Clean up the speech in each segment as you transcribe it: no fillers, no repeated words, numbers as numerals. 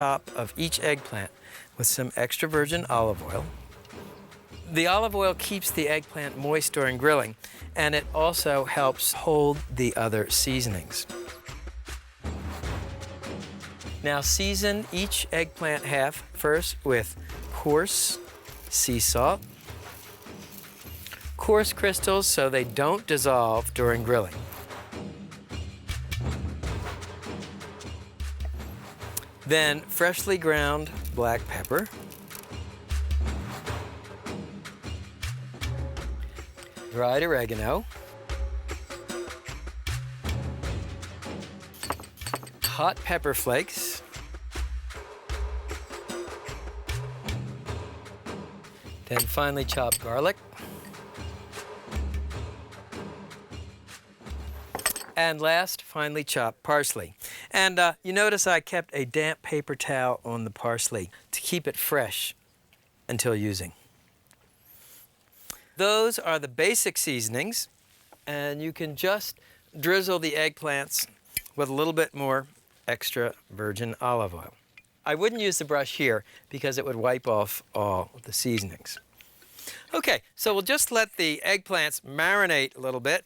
top of each eggplant with some extra virgin olive oil. The olive oil keeps the eggplant moist during grilling, and it also helps hold the other seasonings. Now season each eggplant half first with coarse sea salt, coarse crystals so they don't dissolve during grilling. Then freshly ground black pepper, dried oregano, hot pepper flakes, then finely chopped garlic, and last, finely chopped parsley. And you notice I kept a damp paper towel on the parsley to keep it fresh until using. Those are the basic seasonings, and you can just drizzle the eggplants with a little bit more extra virgin olive oil. I wouldn't use the brush here because it would wipe off all the seasonings. Okay, so we'll just let the eggplants marinate a little bit.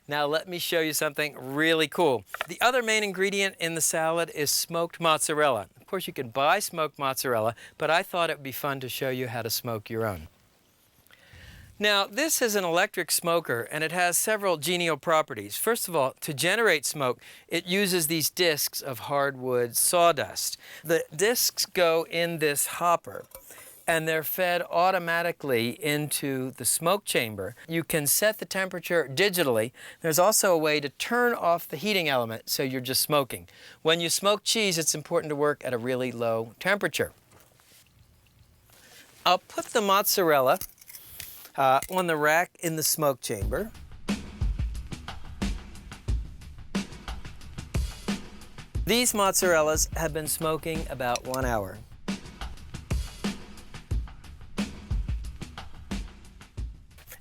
Now let me show you something really cool. The other main ingredient in the salad is smoked mozzarella. Of course, you can buy smoked mozzarella, but I thought it would be fun to show you how to smoke your own. Now, this is an electric smoker, and it has several genial properties. First of all, to generate smoke, it uses these discs of hardwood sawdust. The discs go in this hopper, and they're fed automatically into the smoke chamber. You can set the temperature digitally. There's also a way to turn off the heating element so you're just smoking. When you smoke cheese, it's important to work at a really low temperature. I'll put the mozzarella on the rack in the smoke chamber. These mozzarellas have been smoking about 1 hour.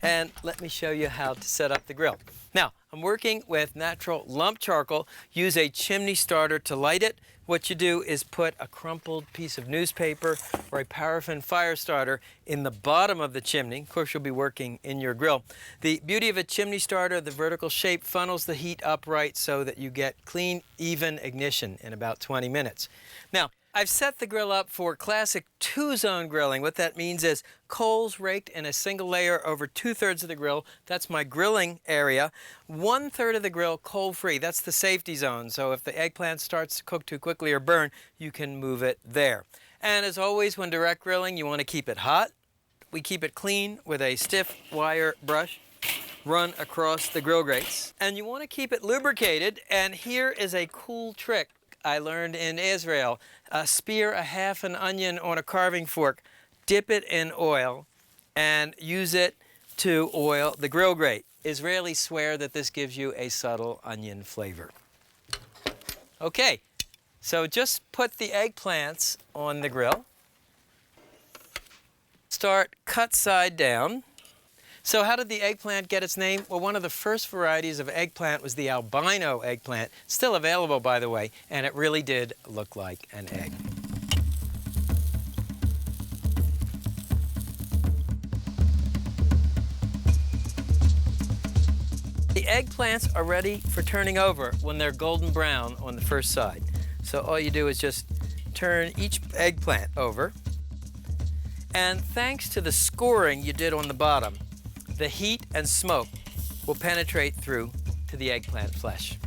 And let me show you how to set up the grill. Now, I'm working with natural lump charcoal. Use a chimney starter to light it. What you do is put a crumpled piece of newspaper or a paraffin fire starter in the bottom of the chimney. Of course, you'll be working in your grill. The beauty of a chimney starter, the vertical shape funnels the heat upright so that you get clean, even ignition in about 20 minutes. Now, I've set the grill up for classic two-zone grilling. What that means is coals raked in a single layer over 2/3 of the grill. That's my grilling area. 1/3 of the grill coal-free. That's the safety zone. So if the eggplant starts to cook too quickly or burn, you can move it there. And as always, when direct grilling, you want to keep it hot. We keep it clean with a stiff wire brush run across the grill grates. And you want to keep it lubricated. And here is a cool trick I learned in Israel. Spear a half an onion on a carving fork, dip it in oil, and use it to oil the grill grate. Israelis swear that this gives you a subtle onion flavor. Okay, so just put the eggplants on the grill. Start cut side down. So how did the eggplant get its name? Well, one of the first varieties of eggplant was the albino eggplant. Still available, by the way, and it really did look like an egg. The eggplants are ready for turning over when they're golden brown on the first side. So all you do is just turn each eggplant over. And thanks to the scoring you did on the bottom, the heat and smoke will penetrate through to the eggplant flesh.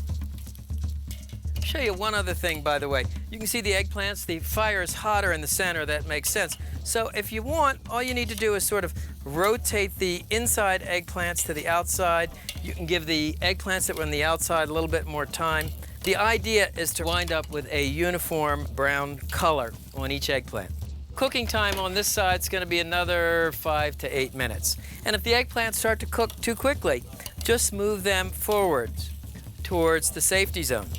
I'll show you one other thing, by the way. You can see the eggplants, the fire is hotter in the center. That makes sense. So if you want, all you need to do is sort of rotate the inside eggplants to the outside. You can give the eggplants that were on the outside a little bit more time. The idea is to wind up with a uniform brown color on each eggplant. Cooking time on this side is going to be another 5 to 8 minutes. And if the eggplants start to cook too quickly, just move them forwards towards the safety zone.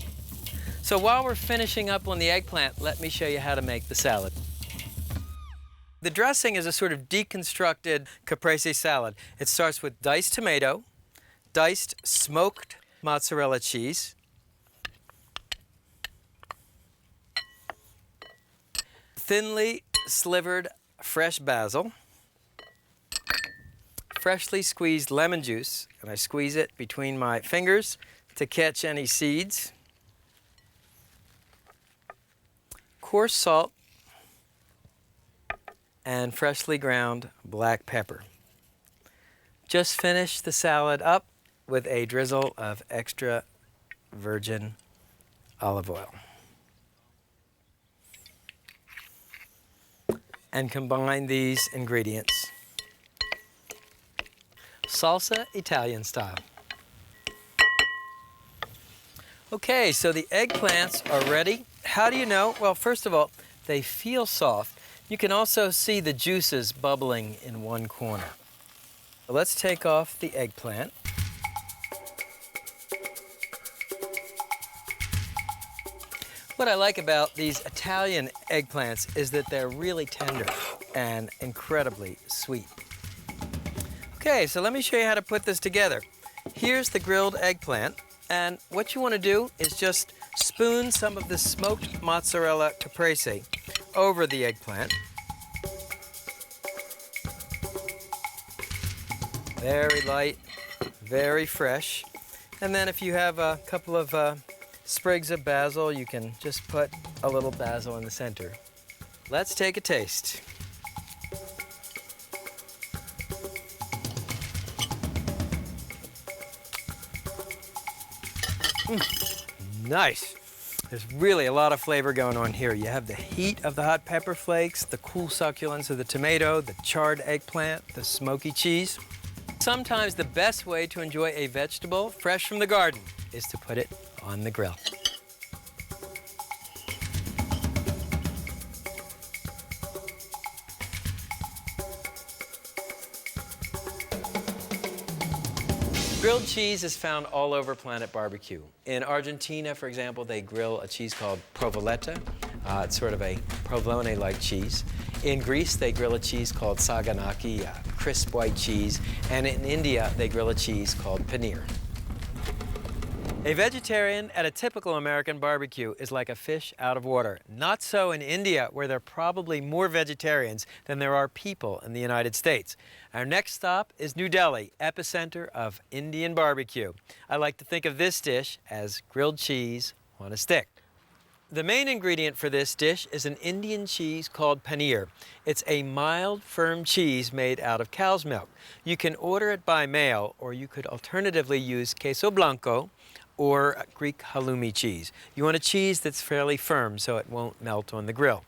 So while we're finishing up on the eggplant, let me show you how to make the salad. The dressing is a sort of deconstructed caprese salad. It starts with diced tomato, diced smoked mozzarella cheese, thinly slivered fresh basil, freshly squeezed lemon juice, and I squeeze it between my fingers to catch any seeds, coarse salt, and freshly ground black pepper. Just finish the salad up with a drizzle of extra virgin olive oil. And combine these ingredients. Salsa Italian style. Okay, so the eggplants are ready. How do you know? Well, first of all, they feel soft. You can also see the juices bubbling in one corner. So let's take off the eggplant. What I like about these Italian eggplants is that they're really tender and incredibly sweet. Okay, so let me show you how to put this together. Here's the grilled eggplant, and what you want to do is just spoon some of the smoked mozzarella caprese over the eggplant. Very light, very fresh. And then if you have a couple of sprigs of basil, you can just put a little basil in the center. Let's take a taste. Nice. There's really a lot of flavor going on here. You have the heat of the hot pepper flakes, the cool succulence of the tomato, the charred eggplant, the smoky cheese. Sometimes the best way to enjoy a vegetable fresh from the garden is to put it on the grill. Grilled cheese is found all over Planet Barbecue. In Argentina, for example, they grill a cheese called provoletta. It's sort of a provolone-like cheese. In Greece, they grill a cheese called saganaki, crisp white cheese. And in India, they grill a cheese called paneer. A vegetarian at a typical American barbecue is like a fish out of water. Not so in India, where there are probably more vegetarians than there are people in the United States. Our next stop is New Delhi, epicenter of Indian barbecue. I like to think of this dish as grilled cheese on a stick. The main ingredient for this dish is an Indian cheese called paneer. It's a mild, firm cheese made out of cow's milk. You can order it by mail, or you could alternatively use queso blanco or Greek halloumi cheese. You want a cheese that's fairly firm so it won't melt on the grill.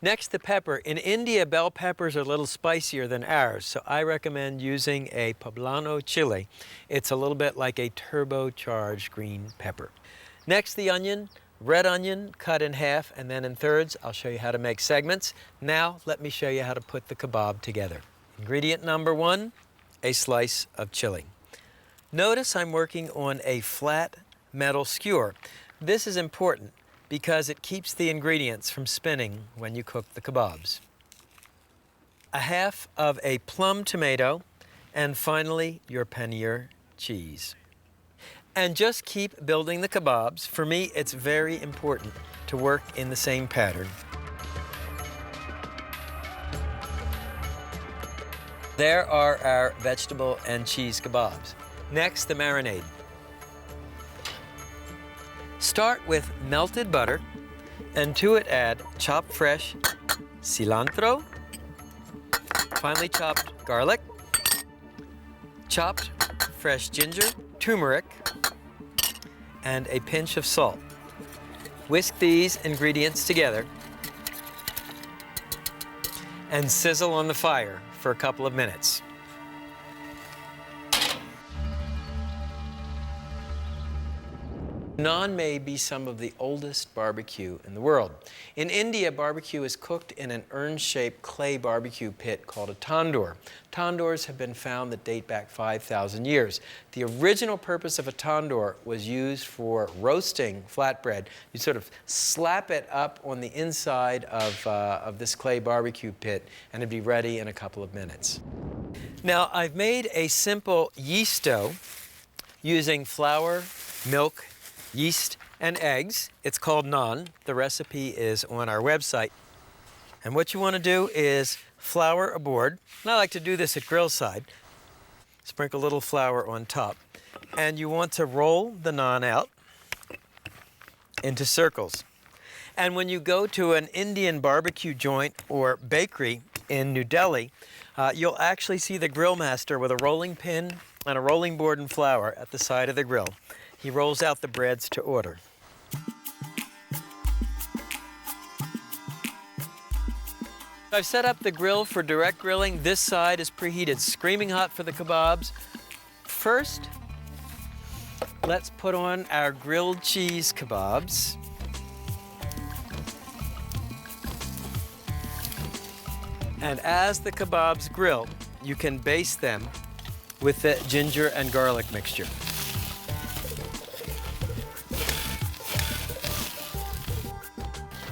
Next, the pepper. In India, bell peppers are a little spicier than ours, so I recommend using a poblano chili. It's a little bit like a turbocharged green pepper. Next, the onion. Red onion cut in half and then in thirds. I'll show you how to make segments. Now, let me show you how to put the kebab together. Ingredient number one, a slice of chili. Notice I'm working on a flat metal skewer. This is important because it keeps the ingredients from spinning when you cook the kebabs. A half of a plum tomato, and finally, your paneer cheese. And just keep building the kebabs. For me, it's very important to work in the same pattern. There are our vegetable and cheese kebabs. Next, the marinade. Start with melted butter, and to it add chopped fresh cilantro, finely chopped garlic, chopped fresh ginger, turmeric, and a pinch of salt. Whisk these ingredients together and sizzle on the fire for a couple of minutes. Naan may be some of the oldest barbecue in the world. In India, barbecue is cooked in an urn-shaped clay barbecue pit called a tandoor. Tandoors have been found that date back 5,000 years. The original purpose of a tandoor was used for roasting flatbread. You sort of slap it up on the inside of this clay barbecue pit, and it'd be ready in a couple of minutes. Now, I've made a simple yeast dough using flour, milk, yeast, and eggs. It's called naan. The recipe is on our website. And what you want to do is flour a board. And I like to do this at grill side. Sprinkle a little flour on top. And you want to roll the naan out into circles. And when you go to an Indian barbecue joint or bakery in New Delhi, you'll actually see the grill master with a rolling pin and a rolling board and flour at the side of the grill. He rolls out the breads to order. I've set up the grill for direct grilling. This side is preheated screaming hot for the kebabs. First, let's put on our grilled cheese kebabs. And as the kebabs grill, you can baste them with the ginger and garlic mixture.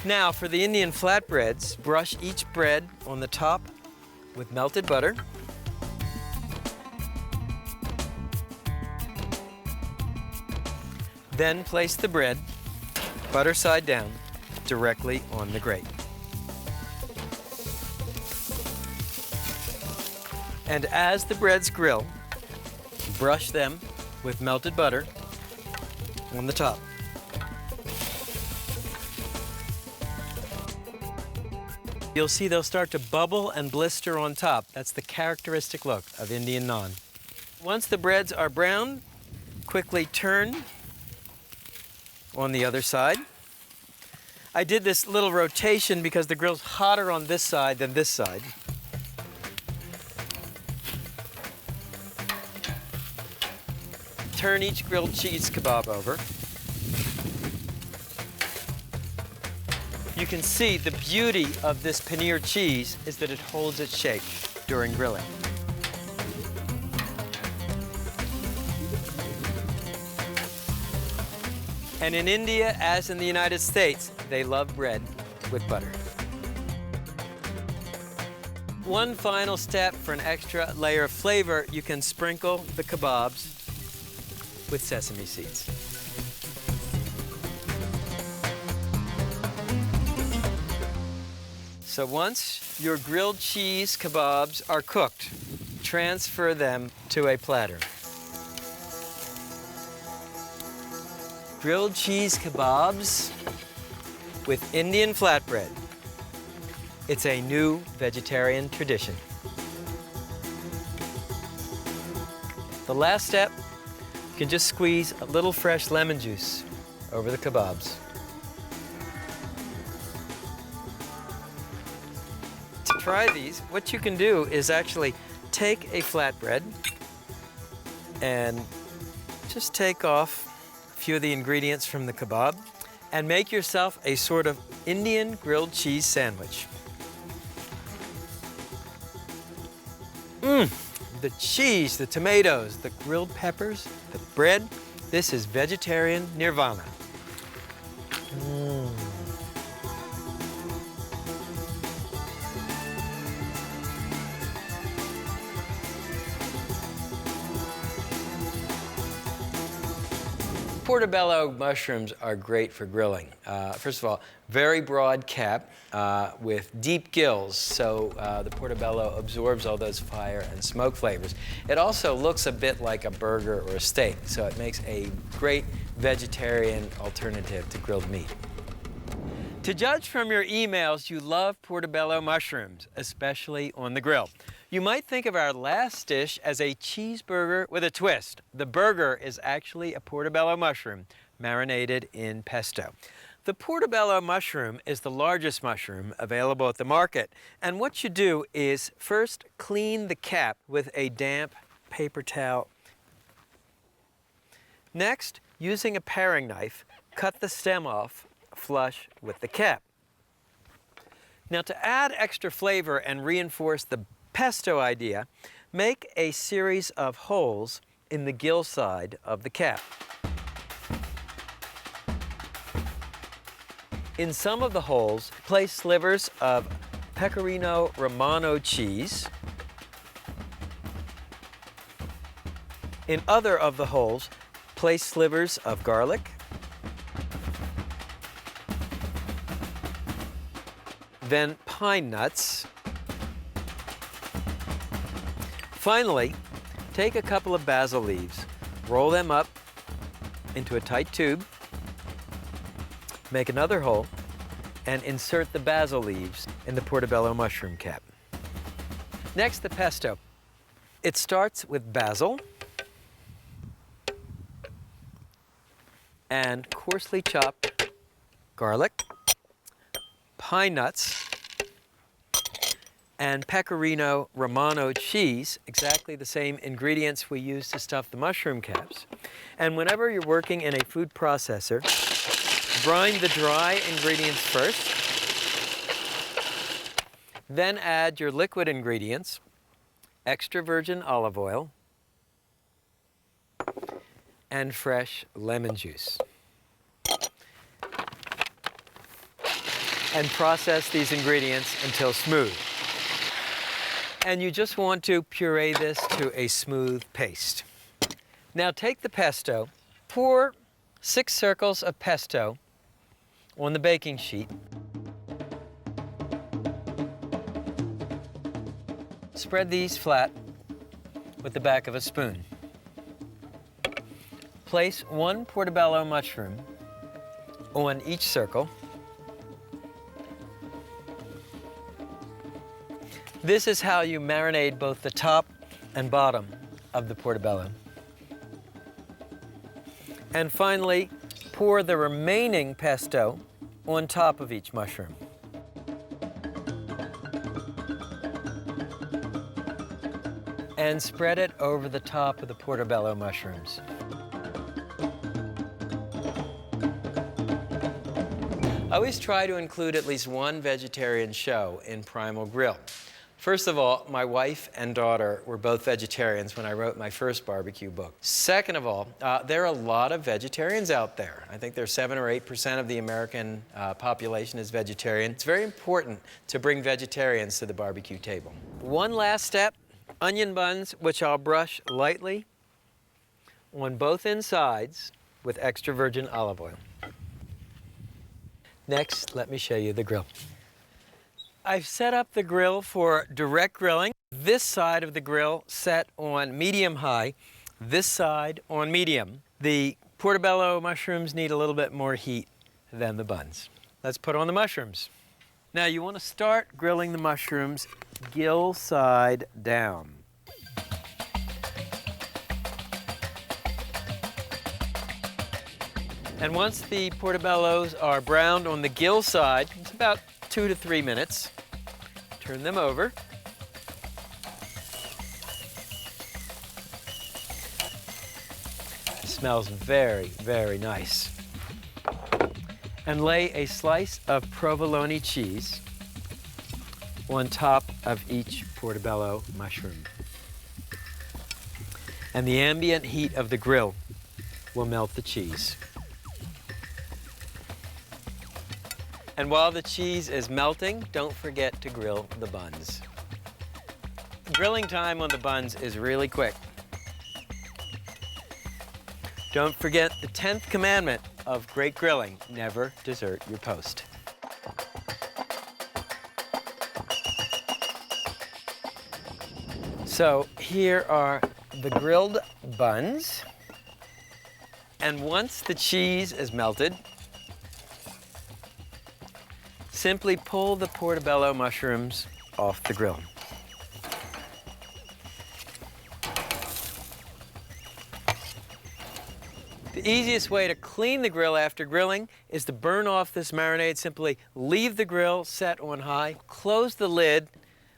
Now for the Indian flatbreads, brush each bread on the top with melted butter. Then place the bread, butter side down, directly on the grate. And as the breads grill, brush them with melted butter on the top. You'll see they'll start to bubble and blister on top. That's the characteristic look of Indian naan. Once the breads are brown, quickly turn on the other side. I did this little rotation because the grill's hotter on this side than this side. Turn each grilled cheese kebab over. You can see the beauty of this paneer cheese is that it holds its shape during grilling. And in India, as in the United States, they love bread with butter. One final step for an extra layer of flavor, you can sprinkle the kebabs with sesame seeds. So once your grilled cheese kebabs are cooked, transfer them to a platter. Grilled cheese kebabs with Indian flatbread. It's a new vegetarian tradition. The last step, you can just squeeze a little fresh lemon juice over the kebabs. To try these, what you can do is actually take a flatbread and just take off a few of the ingredients from the kebab and make yourself a sort of Indian grilled cheese sandwich. The cheese, the tomatoes, the grilled peppers, the bread, this is vegetarian nirvana. Portobello mushrooms are great for grilling. First of all, very broad cap with deep gills, so the portobello absorbs all those fire and smoke flavors. It also looks a bit like a burger or a steak, so it makes a great vegetarian alternative to grilled meat. To judge from your emails, you love portobello mushrooms, especially on the grill. You might think of our last dish as a cheeseburger with a twist. The burger is actually a portobello mushroom marinated in pesto. The portobello mushroom is the largest mushroom available at the market. And what you do is first clean the cap with a damp paper towel. Next, using a paring knife, cut the stem off flush with the cap. Now, to add extra flavor and reinforce the pesto idea, make a series of holes in the gill side of the cap. In some of the holes, place slivers of Pecorino Romano cheese. In other of the holes, place slivers of garlic. then pine nuts. Finally, take a couple of basil leaves, roll them up into a tight tube, make another hole, and insert the basil leaves in the portobello mushroom cap. Next, the pesto. It starts with basil and coarsely chopped garlic, pine nuts, and pecorino romano cheese, exactly the same ingredients we use to stuff the mushroom caps. And whenever you're working in a food processor, brine the dry ingredients first, then add your liquid ingredients, extra virgin olive oil, and fresh lemon juice. And process these ingredients until smooth. And you just want to puree this to a smooth paste. Now take the pesto, pour 6 circles of pesto on the baking sheet. Spread these flat with the back of a spoon. Place 1 portobello mushroom on each circle. This is how you marinate both the top and bottom of the portobello. And finally, pour the remaining pesto on top of each mushroom. And spread it over the top of the portobello mushrooms. I always try to include at least one vegetarian show in Primal Grill. First of all, my wife and daughter were both vegetarians when I wrote my first barbecue book. Second of all, there are a lot of vegetarians out there. I think there's 7 or 8% of the American population is vegetarian. It's very important to bring vegetarians to the barbecue table. One last step, onion buns, which I'll brush lightly on both insides with extra virgin olive oil. Next, let me show you the grill. I've set up the grill for direct grilling. This side of the grill set on medium-high, this side on medium. The portobello mushrooms need a little bit more heat than the buns. Let's put on the mushrooms. Now you want to start grilling the mushrooms gill side down. And once the portobellos are browned on the gill side, it's about 2 to 3 minutes. Turn them over. It smells very, very nice. And lay a slice of provolone cheese on top of each portobello mushroom. And the ambient heat of the grill will melt the cheese. And while the cheese is melting, don't forget to grill the buns. Grilling time on the buns is really quick. Don't forget the 10th commandment of great grilling, never desert your post. So here are the grilled buns. And once the cheese is melted, simply pull the portobello mushrooms off the grill. The easiest way to clean the grill after grilling is to burn off this marinade. Simply leave the grill set on high, close the lid,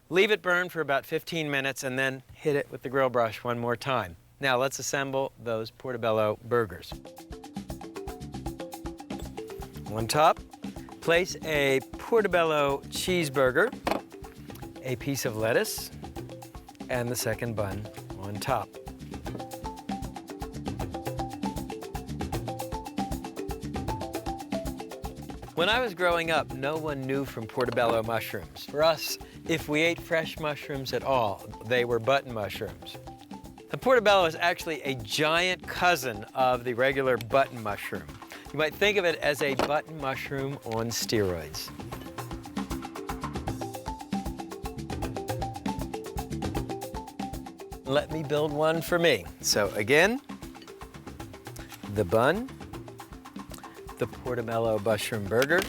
leave it burn for about 15 minutes, and then hit it with the grill brush one more time. Now let's assemble those portobello burgers. On top, place a portobello cheeseburger, a piece of lettuce, and the second bun on top. When I was growing up, no one knew from portobello mushrooms. For us, if we ate fresh mushrooms at all, they were button mushrooms. The portobello is actually a giant cousin of the regular button mushroom. You might think of it as a button mushroom on steroids. Let me build one for me. So again, the bun, the portobello mushroom burger,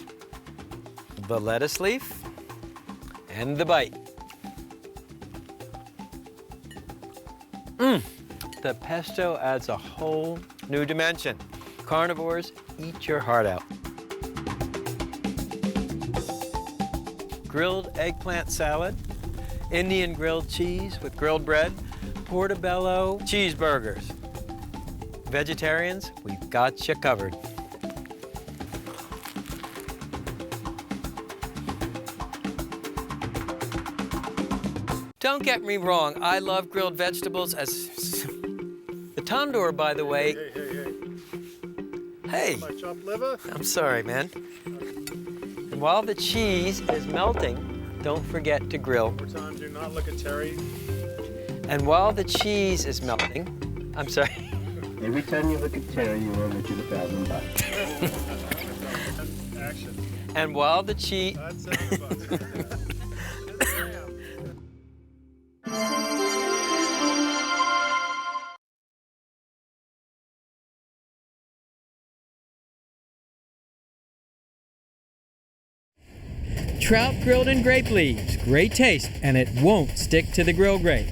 the lettuce leaf, and the bite. The pesto adds a whole new dimension. Carnivores, eat your heart out. Grilled eggplant salad, Indian grilled cheese with grilled bread, portobello cheeseburgers. Vegetarians, we've got you covered. Don't get me wrong, I love grilled vegetables as... The tandoor, by the way... Hey! My chopped liver? I'm sorry, man. And while the cheese is melting, don't forget to grill. More time, do not look at Terry. And while the cheese is melting... I'm sorry. Every time you look at Terry, you will get you $1,000. Action. And while the cheese... That's $7. Trout grilled in grape leaves. Great taste, and it won't stick to the grill grate.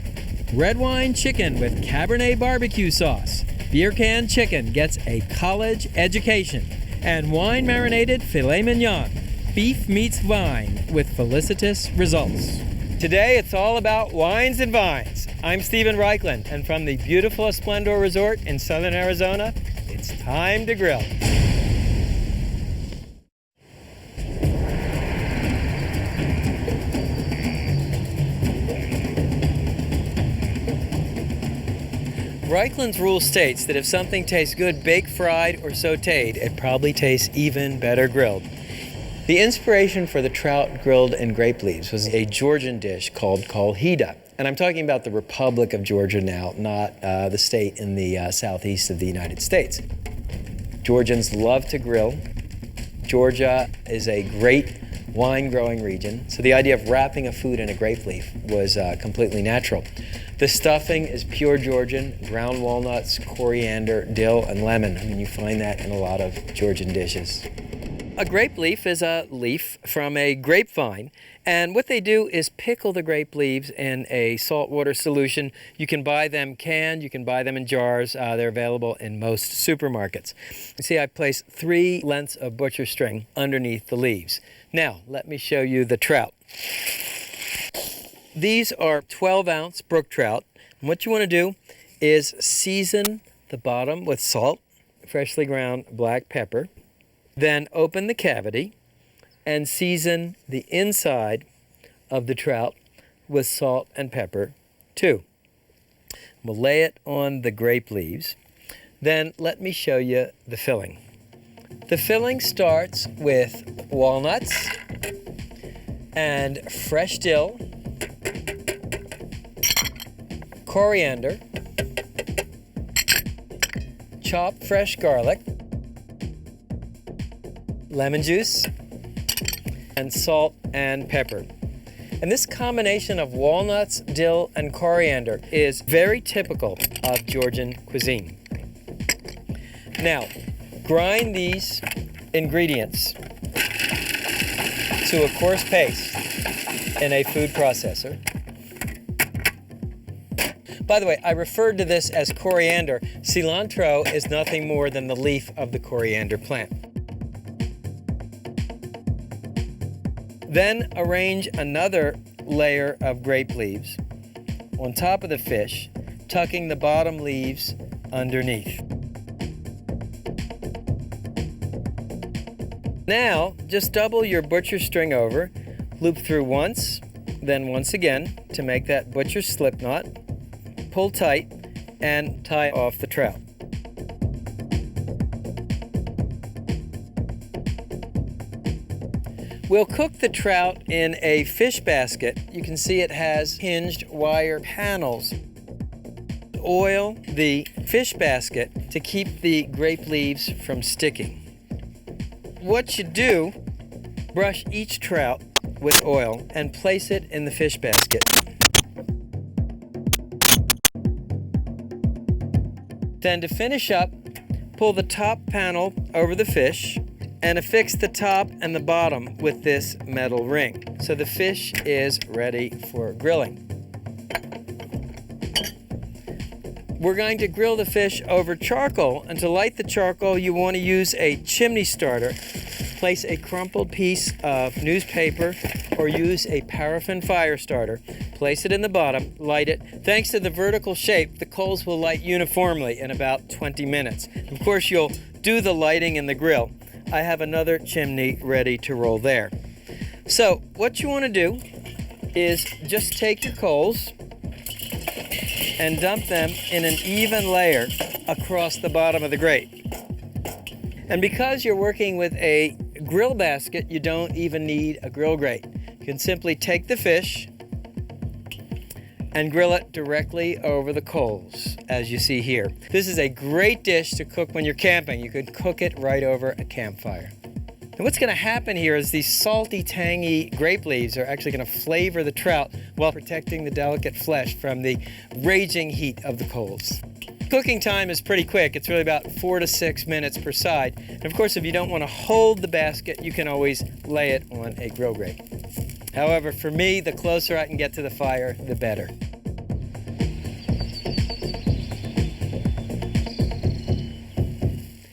Red wine chicken with Cabernet barbecue sauce. Beer can chicken gets a college education. And wine marinated filet mignon. Beef meets vine with felicitous results. Today it's all about wines and vines. I'm Stephen Reichland, and from the beautiful Esplendor Resort in southern Arizona, it's time to grill. Reichland's rule states that if something tastes good baked, fried, or sautéed, it probably tastes even better grilled. The inspiration for the trout grilled in grape leaves was a Georgian dish called kolhida. And I'm talking about the Republic of Georgia now, not the state in the southeast of the United States. Georgians love to grill. Georgia is a great wine growing region, so the idea of wrapping a food in a grape leaf was completely natural. The stuffing is pure Georgian, ground walnuts, coriander, dill, and lemon. I mean, you find that in a lot of Georgian dishes. A grape leaf is a leaf from a grapevine, and what they do is pickle the grape leaves in a saltwater solution. You can buy them canned, you can buy them in jars. They're available in most supermarkets. You see, I placed 3 lengths of butcher string underneath the leaves. Now, let me show you the trout. These are 12-ounce brook trout. And what you want to do is season the bottom with salt, freshly ground black pepper, then open the cavity and season the inside of the trout with salt and pepper too. We'll lay it on the grape leaves. Then let me show you the filling. The filling starts with walnuts and fresh dill, coriander, chopped fresh garlic, lemon juice, and salt and pepper. And this combination of walnuts, dill, and coriander is very typical of Georgian cuisine. Now, grind these ingredients to a coarse paste in a food processor. By the way, I referred to this as coriander. Cilantro is nothing more than the leaf of the coriander plant. Then arrange another layer of grape leaves on top of the fish, tucking the bottom leaves underneath. Now, just double your butcher string over, loop through once, then once again to make that butcher slip knot. Pull tight and tie off the trout. We'll cook the trout in a fish basket. You can see it has hinged wire panels. Oil the fish basket to keep the grape leaves from sticking. What you do, brush each trout with oil and place it in the fish basket. Then to finish up, pull the top panel over the fish and affix the top and the bottom with this metal ring. So the fish is ready for grilling. We're going to grill the fish over charcoal, and to light the charcoal you want to use a chimney starter. Place a crumpled piece of newspaper or use a paraffin fire starter. Place it in the bottom, light it. Thanks to the vertical shape, the coals will light uniformly in about 20 minutes. Of course, you'll do the lighting in the grill. I have another chimney ready to roll there. So what you want to do is just take your coals and dump them in an even layer across the bottom of the grate. And because you're working with a grill basket, you don't even need a grill grate. You can simply take the fish and grill it directly over the coals, as you see here. This is a great dish to cook when you're camping. You could cook it right over a campfire. And what's going to happen here is these salty, tangy grape leaves are actually going to flavor the trout while protecting the delicate flesh from the raging heat of the coals. Cooking time is pretty quick. It's really about 4 to 6 minutes per side. And of course, if you don't want to hold the basket, you can always lay it on a grill grate. However, for me, the closer I can get to the fire, the better.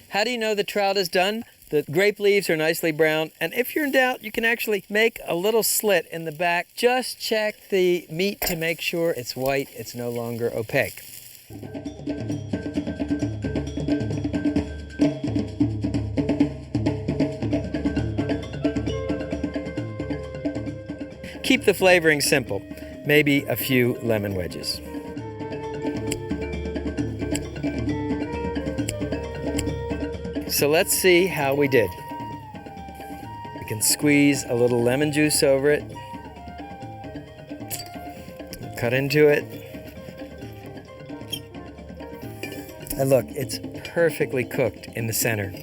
How do you know the trout is done? The grape leaves are nicely browned, and if you're in doubt, you can actually make a little slit in the back. Just check the meat to make sure it's white, it's no longer opaque. Keep the flavoring simple, maybe a few lemon wedges. So let's see how we did. We can squeeze a little lemon juice over it, cut into it, and look, it's perfectly cooked in the center.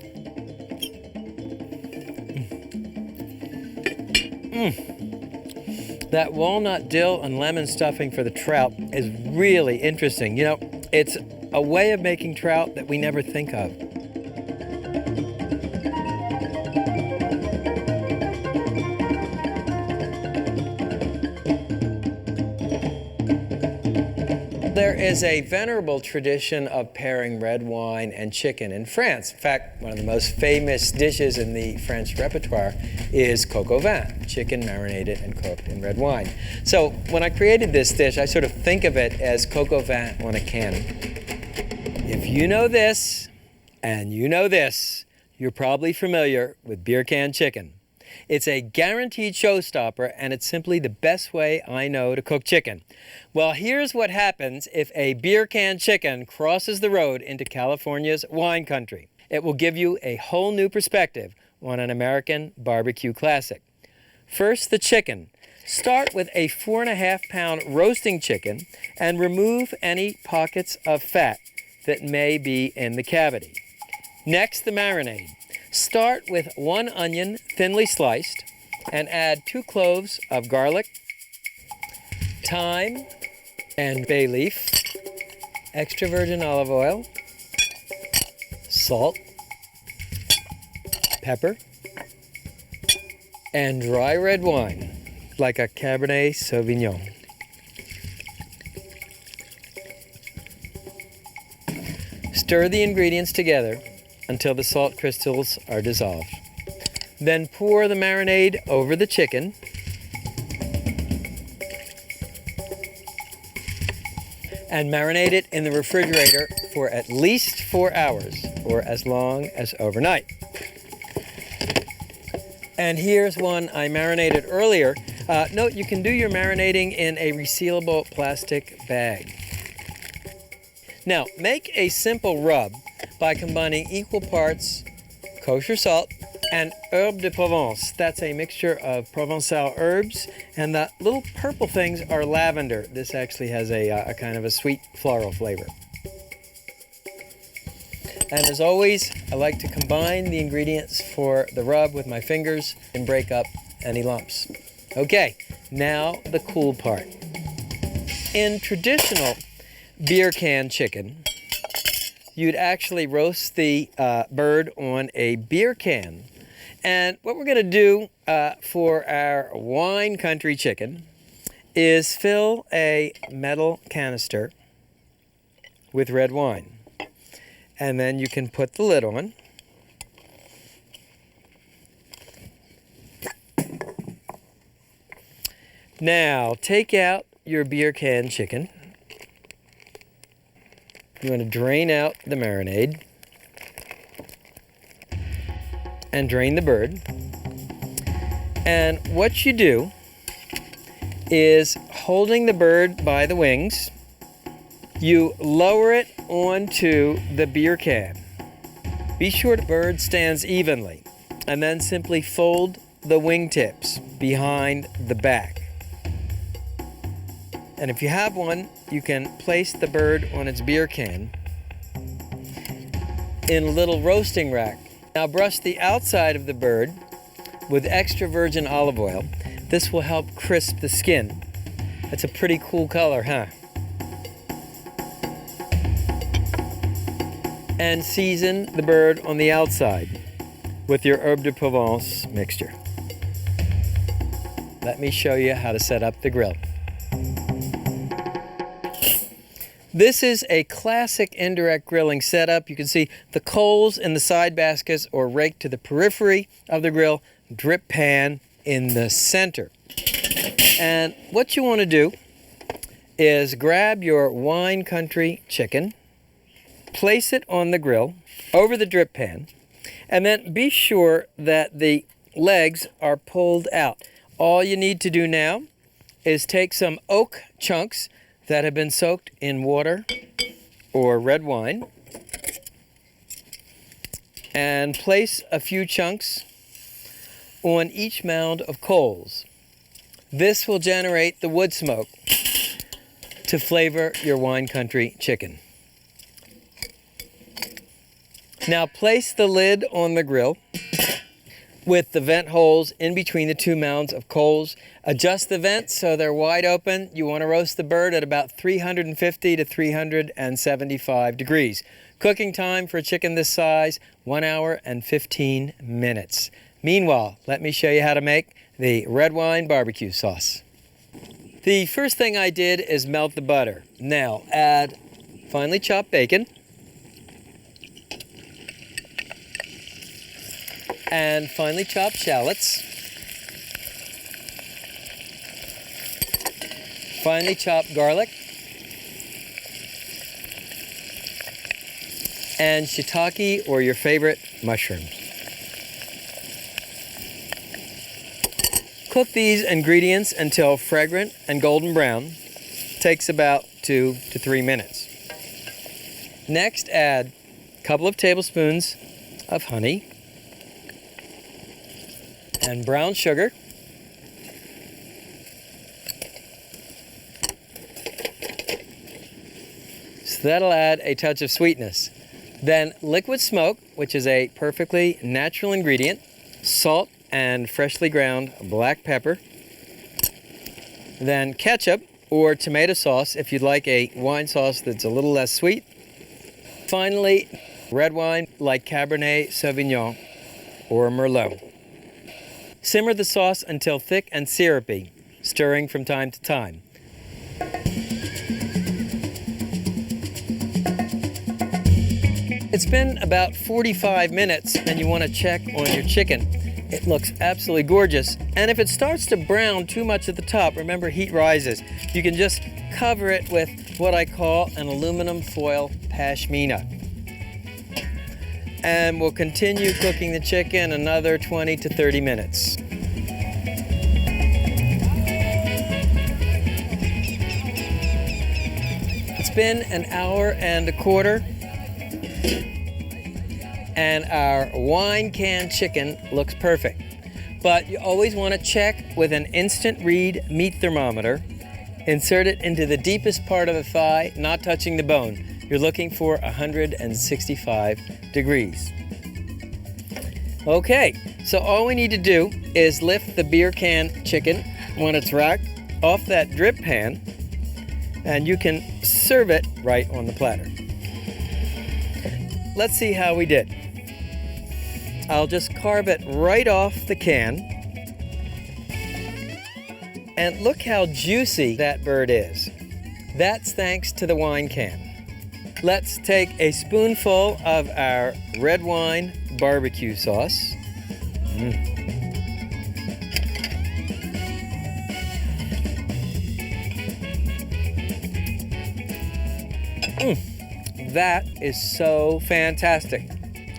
That walnut, dill, and lemon stuffing for the trout is really interesting. You know, it's a way of making trout that we never think of. There is a venerable tradition of pairing red wine and chicken in France. In fact, one of the most famous dishes in the French repertoire is coq au vin, chicken marinated and cooked in red wine. So when I created this dish, I sort of think of it as coq au vin on a cannon. If you know this, and you know this, you're probably familiar with beer can chicken. It's a guaranteed showstopper, and it's simply the best way I know to cook chicken. Well, here's what happens if a beer can chicken crosses the road into California's wine country. It will give you a whole new perspective on an American barbecue classic. First, the chicken. Start with a 4.5-pound roasting chicken and remove any pockets of fat that may be in the cavity. Next, the marinade. Start with 1 onion thinly sliced and add 2 cloves of garlic, thyme and bay leaf, extra virgin olive oil, salt, pepper, and dry red wine, like a Cabernet Sauvignon. Stir the ingredients together until the salt crystals are dissolved. Then pour the marinade over the chicken. And marinate it in the refrigerator for at least 4 hours, or as long as overnight. And here's one I marinated earlier. Note, you can do your marinating in a resealable plastic bag. Now, make a simple rub by combining equal parts kosher salt and herbe de Provence. That's a mixture of Provençal herbs, and the little purple things are lavender. This actually has a kind of a sweet floral flavor. And as always, I like to combine the ingredients for the rub with my fingers and break up any lumps. Okay, now the cool part. In traditional beer can chicken, you'd actually roast the bird on a beer can. And what we're going to do for our wine country chicken is fill a metal canister with red wine. And then you can put the lid on. Now, take out your beer can chicken. You want to drain out the marinade and drain the bird. And what you do is, holding the bird by the wings, you lower it onto the beer can. Be sure the bird stands evenly, and then simply fold the wingtips behind the back. And if you have one, you can place the bird on its beer can in a little roasting rack. Now brush the outside of the bird with extra virgin olive oil. This will help crisp the skin. That's a pretty cool color, huh? And season the bird on the outside with your herbe de Provence mixture. Let me show you how to set up the grill. This is a classic indirect grilling setup. You can see the coals in the side baskets or raked to the periphery of the grill, drip pan in the center. And what you want to do is grab your wine country chicken, place it on the grill over the drip pan, and then be sure that the legs are pulled out. All you need to do now is take some oak chunks that have been soaked in water or red wine and place a few chunks on each mound of coals. This will generate the wood smoke to flavor your wine country chicken. Now place the lid on the grill with the vent holes in between the two mounds of coals. Adjust the vents so they're wide open. You want to roast the bird at about 350 to 375 degrees. Cooking time for a chicken this size, 1 hour and 15 minutes. Meanwhile, let me show you how to make the red wine barbecue sauce. The first thing I did is melt the butter. Now add finely chopped bacon and finely chopped shallots, finely chopped garlic, and shiitake or your favorite mushrooms. Cook these ingredients until fragrant and golden brown. Takes about 2 to 3 minutes. Next, add a couple of tablespoons of honey and brown sugar. So that'll add a touch of sweetness. Then liquid smoke, which is a perfectly natural ingredient, salt and freshly ground black pepper. Then ketchup or tomato sauce if you'd like a wine sauce that's a little less sweet. Finally, red wine like Cabernet Sauvignon or Merlot. Simmer the sauce until thick and syrupy, stirring from time to time. It's been about 45 minutes and you want to check on your chicken. It looks absolutely gorgeous. And if it starts to brown too much at the top, remember heat rises. You can just cover it with what I call an aluminum foil pashmina. And we'll continue cooking the chicken another 20 to 30 minutes. It's been an hour and a quarter, and our wine can chicken looks perfect. But you always want to check with an instant read meat thermometer. Insert it into the deepest part of the thigh, not touching the bone. You're looking for 165 degrees. Okay, so all we need to do is lift the beer can chicken when it's racked off that drip pan, and you can serve it right on the platter. let's see how we did. I'll just carve it right off the can. And look how juicy that bird is. That's thanks to the wine can. Let's take a spoonful of our red wine barbecue sauce. That is so fantastic.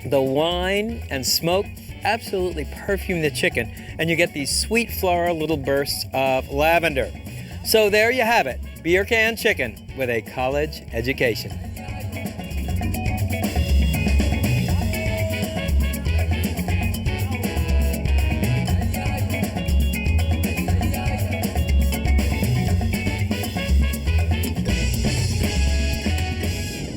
The wine and smoke absolutely perfume the chicken, and you get these sweet floral little bursts of lavender. So there you have it, beer can chicken with a college education.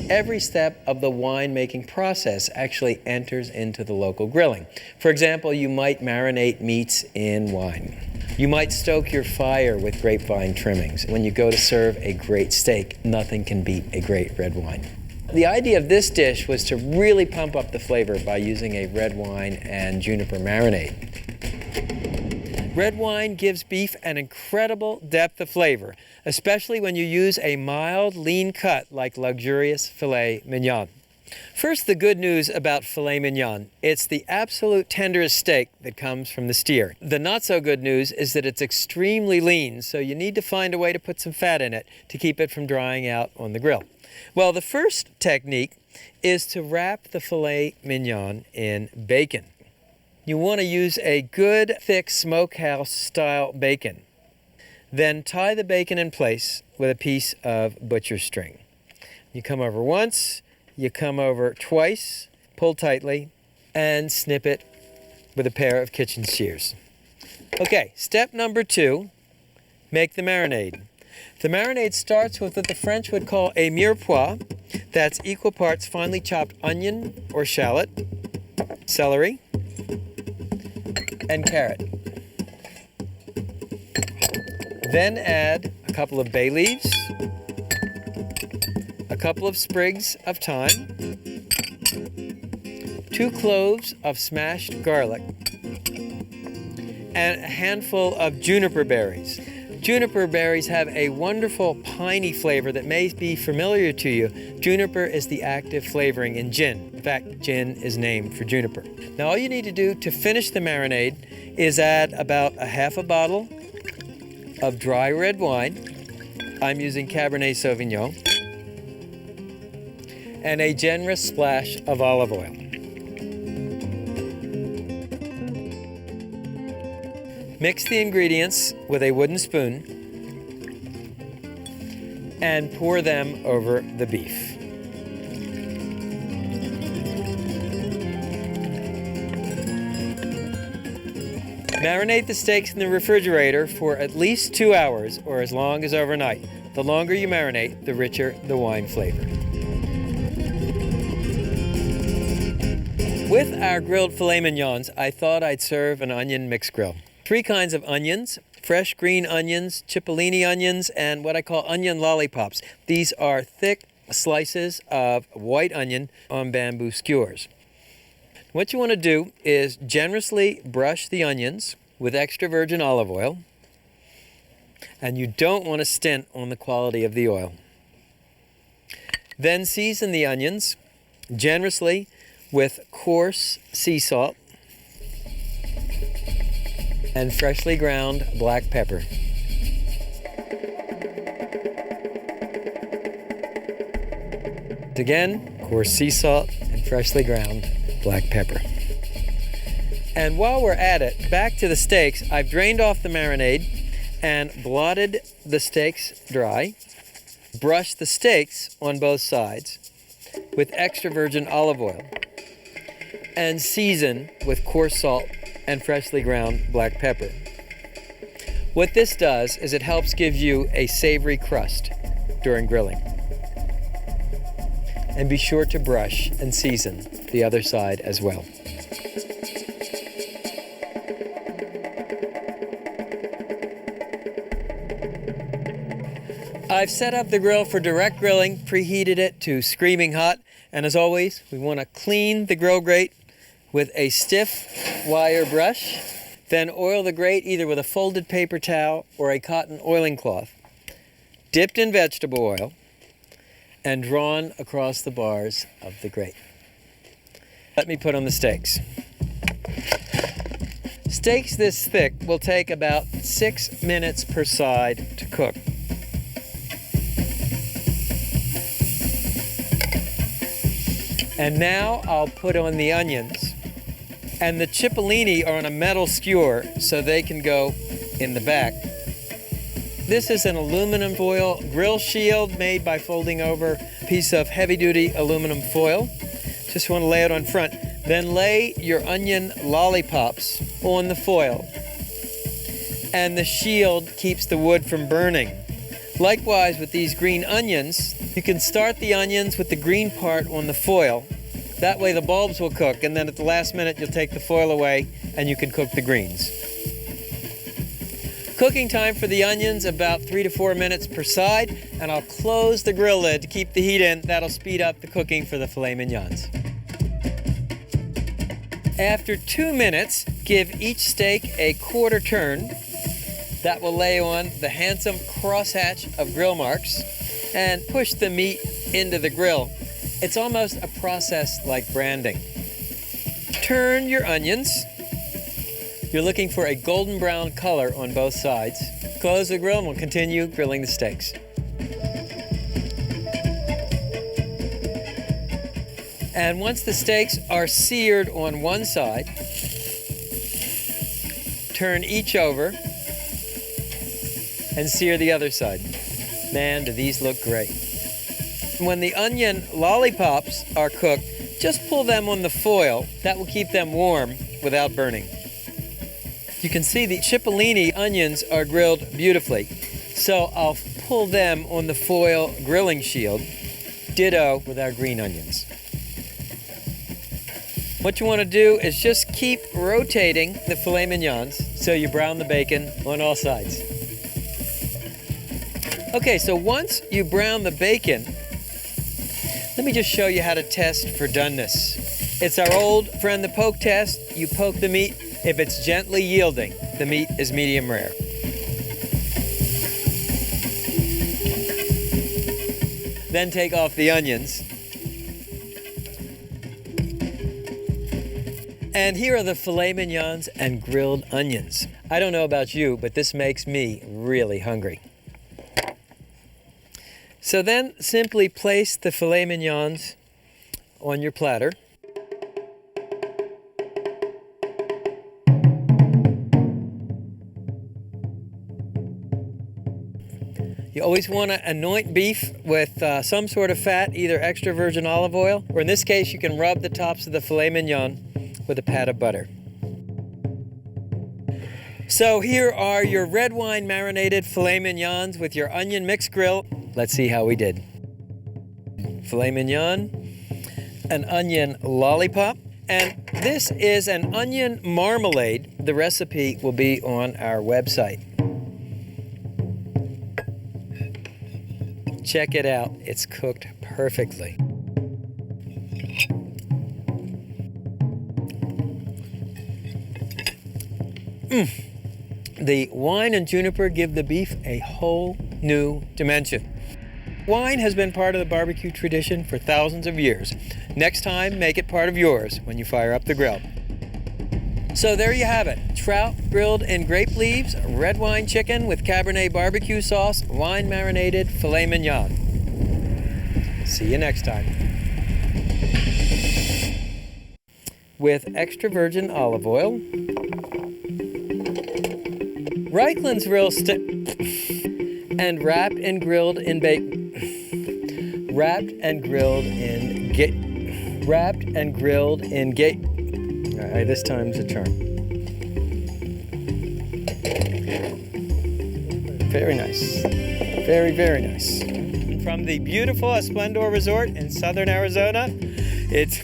Every step of the winemaking process actually enters into the local grilling. For example, you might marinate meats in wine. You might stoke your fire with grapevine trimmings. When you go to serve a great steak, nothing can beat a great red wine. The idea of this dish was to really pump up the flavor by using a red wine and juniper marinade. Red wine gives beef an incredible depth of flavor, especially when you use a mild, lean cut like luxurious filet mignon. First, the good news about filet mignon. It's the absolute tenderest steak that comes from the steer. The not so good news is that it's extremely lean, so you need to find a way to put some fat in it to keep it from drying out on the grill. Well, the first technique is to wrap the filet mignon in bacon. You want to use a good, thick smokehouse-style bacon. Then tie the bacon in place with a piece of butcher string. You come over once, you come over twice, pull tightly, and snip it with a pair of kitchen shears. Okay, step number 2, make the marinade. The marinade starts with what the French would call a mirepoix. That's equal parts finely chopped onion or shallot, celery, and carrot. Then add a couple of bay leaves, a couple of sprigs of thyme, 2 cloves of smashed garlic, and a handful of juniper berries. Juniper berries have a wonderful piney flavor that may be familiar to you. Juniper is the active flavoring in gin. In fact, gin is named for juniper. Now all you need to do to finish the marinade is add about a half a bottle of dry red wine. I'm using Cabernet Sauvignon. And a generous splash of olive oil. Mix the ingredients with a wooden spoon and pour them over the beef. Marinate the steaks in the refrigerator for at least 2 hours or as long as overnight. The longer you marinate, the richer the wine flavor. With our grilled filet mignons, I thought I'd serve an onion mixed grill. 3 kinds of onions, fresh green onions, cipollini onions, and what I call onion lollipops. These are thick slices of white onion on bamboo skewers. What you want to do is generously brush the onions with extra virgin olive oil, and you don't want to stint on the quality of the oil. Then season the onions generously with coarse sea salt and freshly ground black pepper. Again, coarse sea salt and freshly ground black pepper. And while we're at it, back to the steaks. I've drained off the marinade and blotted the steaks dry. Brushed the steaks on both sides with extra virgin olive oil and season with coarse salt and freshly ground black pepper. What this does is it helps give you a savory crust during grilling. And be sure to brush and season the other side as well. I've set up the grill for direct grilling, preheated it to screaming hot, and as always, we want to clean the grill grate with a stiff wire brush, then oil the grate either with a folded paper towel or a cotton oiling cloth, dipped in vegetable oil, and drawn across the bars of the grate. Let me put on the steaks. Steaks this thick will take about 6 minutes per side to cook. And now I'll put on the onions. And the cipollini are on a metal skewer so they can go in the back. This is an aluminum foil grill shield made by folding over a piece of heavy-duty aluminum foil. Just want to lay it on front. Then lay your onion lollipops on the foil. And the shield keeps the wood from burning. Likewise with these green onions, you can start the onions with the green part on the foil. That way the bulbs will cook, and then at the last minute you'll take the foil away and you can cook the greens. Cooking time for the onions about 3 to 4 minutes per side, and I'll close the grill lid to keep the heat in. That'll speed up the cooking for the filet mignons. After 2 minutes, give each steak a quarter turn. That will lay on the handsome crosshatch of grill marks and push the meat into the grill. It's almost a process like branding. Turn your onions. You're looking for a golden brown color on both sides. Close the grill and we'll continue grilling the steaks. And once the steaks are seared on one side, turn each over and sear the other side. Man, do these look great. When the onion lollipops are cooked, just pull them on the foil. That will keep them warm without burning. You can see the cipollini onions are grilled beautifully. So I'll pull them on the foil grilling shield. Ditto with our green onions. What you want to do is just keep rotating the filet mignons so you brown the bacon on all sides. Okay, so once you brown the bacon, let me just show you how to test for doneness. It's our old friend, the poke test. You poke the meat. If it's gently yielding, the meat is medium rare. Then take off the onions. And here are the filet mignons and grilled onions. I don't know about you, but this makes me really hungry. So then simply place the filet mignons on your platter. You always want to anoint beef with some sort of fat, either extra virgin olive oil, or in this case you can rub the tops of the filet mignon with a pat of butter. So here are your red wine marinated filet mignons with your onion mix grill. Let's see how we did. Filet mignon, an onion lollipop, and this is an onion marmalade. The recipe will be on our website. Check it out, it's cooked perfectly. The wine and juniper give the beef a whole new dimension. Wine has been part of the barbecue tradition for thousands of years. Next time, make it part of yours when you fire up the grill. So there you have it. Trout grilled in grape leaves, red wine chicken with Cabernet barbecue sauce, wine marinated filet mignon. See you next time. With extra virgin olive oil, Reikland's real and wrapped and grilled in this time's a charm. Very nice. Very, very nice. From the beautiful Esplendor Resort in southern Arizona, it's